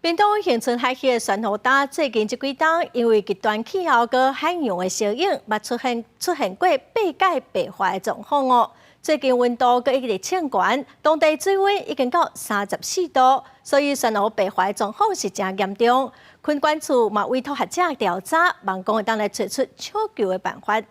屏东恒春海峡酸雨大最近这几天，因为极端气候和海洋的效应，嘛出现过白解白化的状况哦。最近温度阁一直升高，当地水温已经到34度，所以酸雨白化的状况是真严重。昆管处嘛委托学者调查，望讲会当来找出抢救的办法。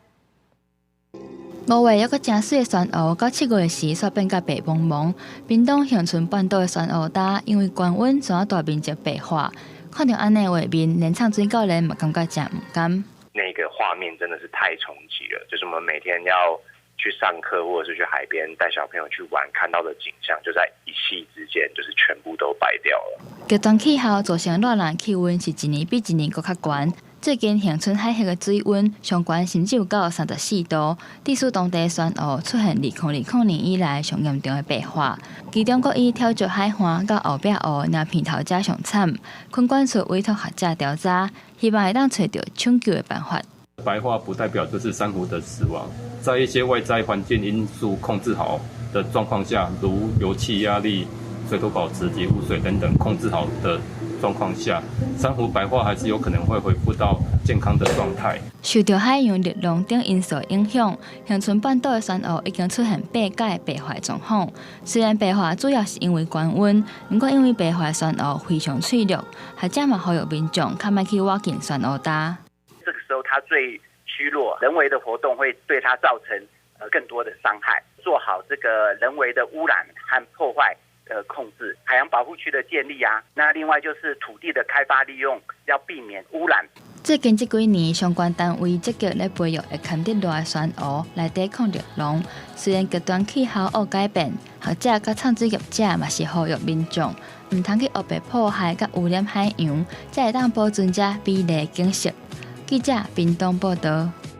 5月有个真水的酸雨，到7月时煞变甲白茫茫。屏东恒春半岛的酸雨大，因为高温使大面积白化。看到安尼画面，连唱水教练嘛感觉真唔甘。那个画面真的是太冲击了，就是我们每天要去上课或者是去海边带小朋友去玩，看到的景象就在一夕之间，就是全部都白掉了。极端气候造成热浪气温是一年比一年搁较高。最近恒春海峡的水温上悬甚至有到34度，致使当地酸雨出现2020年以来上严重的白化。其中阁以跳蚤海岸甲后壁湖两片头家上惨。昆管处委托学者调查，希望会当找到抢救的办法。白化不代表就是珊瑚的死亡，在一些外在环境因素控制好的状况下，如油气压力、水土保持及污水等等控制好的状况下，珊瑚白化还是有可能会恢复到健康的状态。受到海洋热浪等因素影响，恒春半岛的酸雨已经出现白解白化状况。虽然白化主要是因为高温，不过因为白化酸雨非常脆弱，学者嘛呼吁民众较莫去挖近酸雨大。这个时候它最虚弱，人为的活动会对它造成更多的伤害。做好这个人为的污染和破坏控制，海洋保护区的建立啊，那另外就是土地的开发利用，要避免污染。最近这几年，相关单位积极来培育会牵得热的酸雨来抵抗热浪。虽然极端气候有改变，学者甲唱水业者嘛是呼吁民众唔通去黑白破坏甲污染海洋，才会当保存这美丽景色。记者屏东报道。